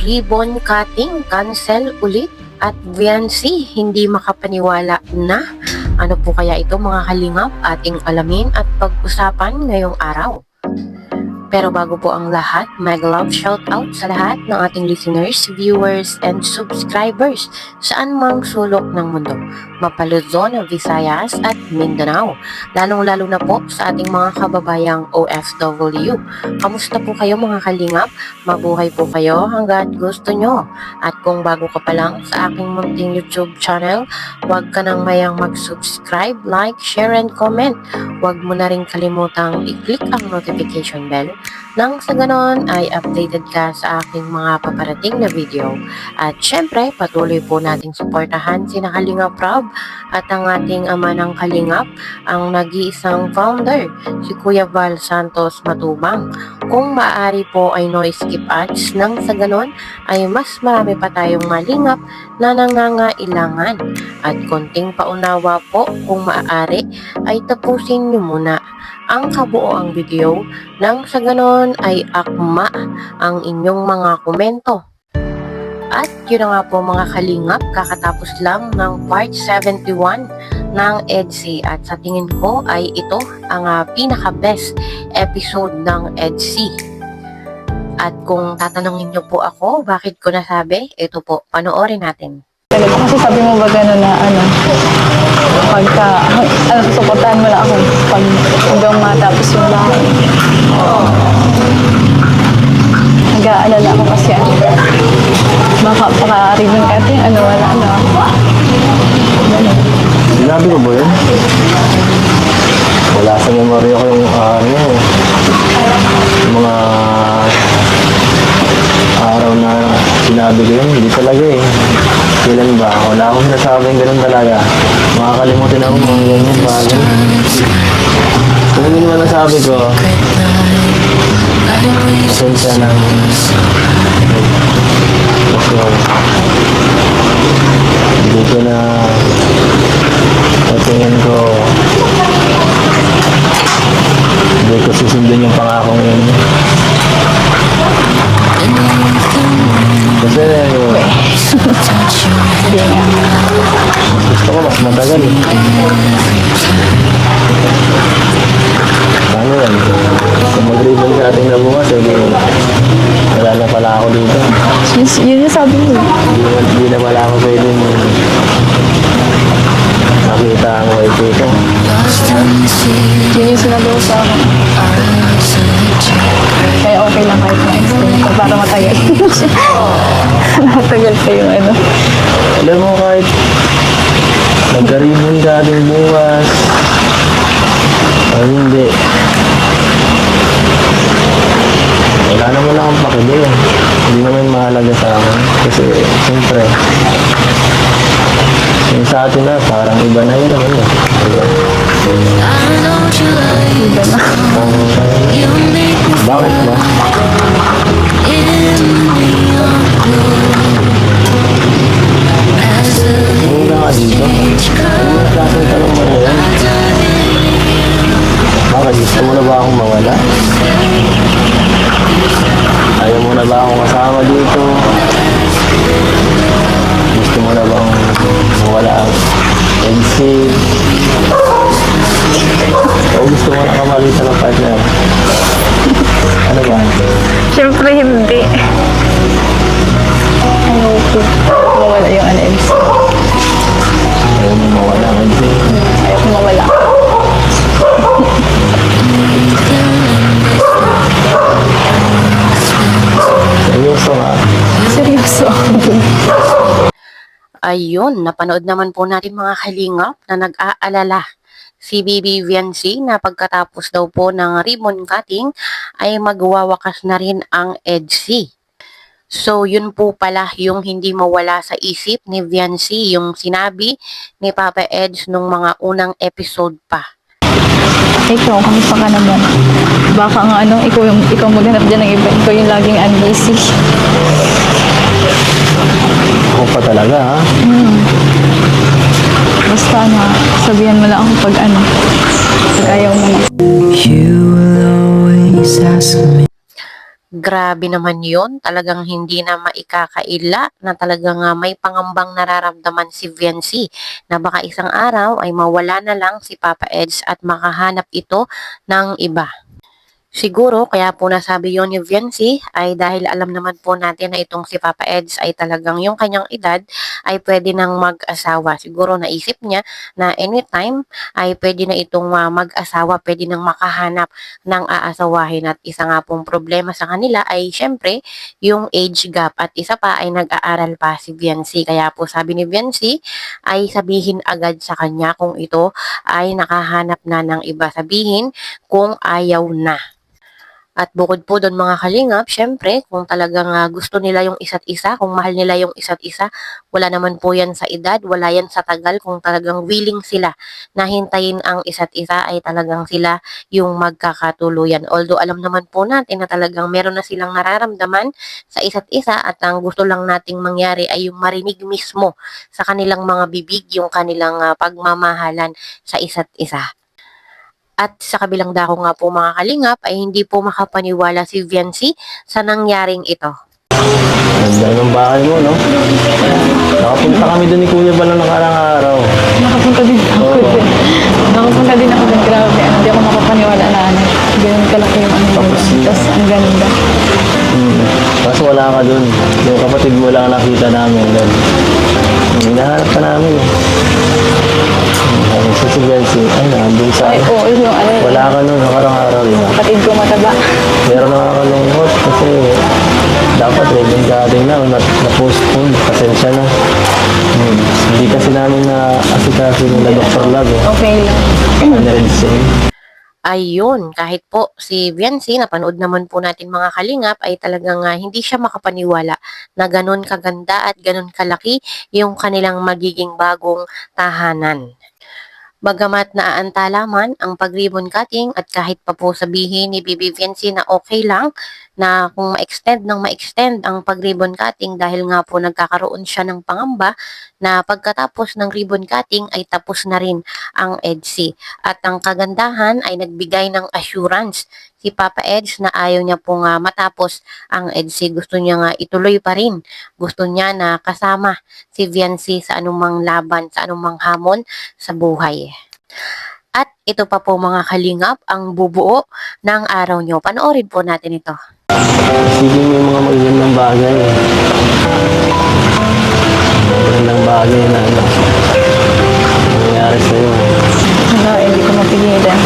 Ribbon cutting cancel ulit at Viancy hindi makapaniwala na. Ano po kaya ito mga kalingap, ating alamin at pag-usapan ngayong araw. Pero bago po ang lahat, mega love shoutout sa lahat ng ating listeners, viewers, and subscribers saan mang sulok ng mundo, Mapaluzon, Visayas, at Mindanao. Lalong-lalo na po sa ating mga kababayang OFW. Kamusta po kayo mga kalingap? Mabuhay po kayo hanggat gusto nyo. At kung bago ka pa lang sa aking munting YouTube channel, huwag ka nang mayang mag-subscribe, like, share, and comment. Huwag mo na rin kalimutang i-click ang notification bell nang sa ganon ay updated ka sa aking mga paparating na video. At syempre, patuloy po nating suportahan sina Kalingap Rob at ang ating ama ng Kalingap, ang nag-iisang founder, si Kuya Val Santos Matubang. Kung maaari po ay no skip ads, nang sa ganon ay mas marami pa tayong malingap na nangangailangan. At konting paunawa po, kung maaari ay tapusin nyo muna ang kabuoang video nang sa ganon ay akma ang inyong mga komento. At yun na nga po mga kalingap, kakatapos lang ng part 71 ng EDC at sa tingin ko ay ito ang pinaka-best episode ng EDC. At kung tatanungin nyo po ako bakit ko nasabi, ito po, panoorin natin. Kasi sabi mo ba gano'n na pagka, suportahan mo lang ako pag hanggang matapos yung bahay. Nag-aalala ako kasi baka pakaarin yung eto yung wala na. Ganun. Sinabi ko ba yun? Wala sa memory ko yung yung mga araw na sinabi ko yun. Hindi talaga eh. Kailan ba? Wala akong sinasabing ganun talaga. Makakalimutin ako mga ganyan bagay. Kung hindi naman nasabi ko, pasensya na. Kasi hindi ko na patingin ko hindi ko susundin yung pangakong yun. Kasi gusto ko mas matagal eh. Ano yan? Kung mag-ribbon sa ating nabukas eh, wala na pala ako dito. Yun yung sabi mo. Hindi na pala ako pwede makita ang wifi ko. Yun yung sinabi ko sa akin. Kaya okay lang kahit na-extend ko para matagal. Matagal pa yung Alam mo kahit nagka-ribbon ka ating bukas o hindi, wala naman akong pakili. Hindi naman mahalaga sa akin kasi siyempre yung sa atin na parang iba na yun naman eh. iba na. Bakit ba? Muna ka dito. Ang klaseng tanong mo na yan. Bakit gusto mo na ba akong mawala? Ayaw mo na ba akong kasama dito? Gusto mo na bang mawala ang NC? O gusto mo na kamalitan ng partner? Ano ba? Siyempre hindi. Ayoko mawala yung NC. Ayaw mo mawala ang NC? Ayoko mawala. Seryoso nga. Seryoso. Ayun, napanood naman po natin mga kalingap na nag-aalala si Baby Viancy na pagkatapos daw po ng ribbon cutting ay magwawakas na rin ang EDC. So, yun po pala yung hindi mawala sa isip ni Viancy, yung sinabi ni Papa Eds nung mga unang episode pa. Ikaw, kamusta ka naman? Baka nga ikaw maghanap dyan ng iba. Ikaw yung laging unbusy. Ako pa talaga ha? Basta nga, sabihan mo lang ako pag ayaw mo na. You will Grabe naman yon, talagang hindi na maikakaila na talagang may pangambang nararamdaman si Viancy na baka isang araw ay mawala na lang si Papa Eds at makahanap ito ng iba. Siguro, kaya po nasabi yon ni Viancy ay dahil alam naman po natin na itong si Papa Eds ay talagang yung kanyang edad ay pwede nang mag-asawa. Siguro naisip niya na anytime ay pwede na itong mag-asawa, pwede nang makahanap ng aasawahin. At isa nga pong problema sa kanila ay syempre yung age gap. At isa pa ay nag-aaral pa si Viancy. Kaya po sabi ni Viancy ay sabihin agad sa kanya kung ito ay nakahanap na ng iba. Sabihin kung ayaw na. At bukod po doon mga kalingap, syempre kung talagang gusto nila yung isa't isa, kung mahal nila yung isa't isa, wala naman po yan sa edad, wala yan sa tagal. Kung talagang willing sila na hintayin ang isa't isa ay talagang sila yung magkakatuluyan. Although alam naman po natin na talagang meron na silang nararamdaman sa isa't isa at ang gusto lang nating mangyari ay yung marinig mismo sa kanilang mga bibig yung kanilang pagmamahalan sa isa't isa. At sa kabilang dako nga po mga kalingap ay hindi po makapaniwala si Viancy sa nangyaring ito. Ganda ng bahay mo, no? Nakapunta kami doon ni Kuya ba ng nakarang araw? Nakapunta din ako dun. Nakapunta din ako dun. Grabe. Hindi ako makapaniwala na ano. Ganun kalaki yung ano. Tapos ang ganda. Kaso wala ka doon. Yung kapatid mo lang nakita namin doon. Hinahanap ka namin eh. Si Viancy, ay nandun sa... Ay, oo. Yung ano. Wala ka noon, nakarang araw yun. Kapatid ko mataba. Pero nakakalungkot kasi dapat ribbon cutting na na-postpone. Pasensya na. Hindi kasi namin na asikaso nila Dr. Love eh. Okay lang. Ano rin same. Ayun, kahit po si Viancy, napanood naman po natin mga kalingap, ay talagang hindi siya makapaniwala na ganun kaganda at ganun kalaki yung kanilang magiging bagong tahanan. Bagamat naaantala man ang pag-ribbon cutting at kahit pa po sabihin ni Bibi Viancy na okay lang na kung ma-extend ng ma-extend ang pag-ribbon cutting dahil nga po nagkakaroon siya ng pangamba na pagkatapos ng ribbon cutting ay tapos na rin ang EDSI. At ang kagandahan ay nagbigay ng assurance si Papa Eds na ayaw niya pong matapos ang EDSI. Gusto niya nga ituloy pa rin. Gusto niya na kasama si Viancy sa anumang laban, sa anumang hamon sa buhay. At ito pa po mga kalingap ang bubuo ng araw nyo. Panoorin po natin ito. Isipin mo yung mga magagandang bagay. Magagandang bagay na ano. Nangyayari sa'yo. Ano, hindi ko mapigilan.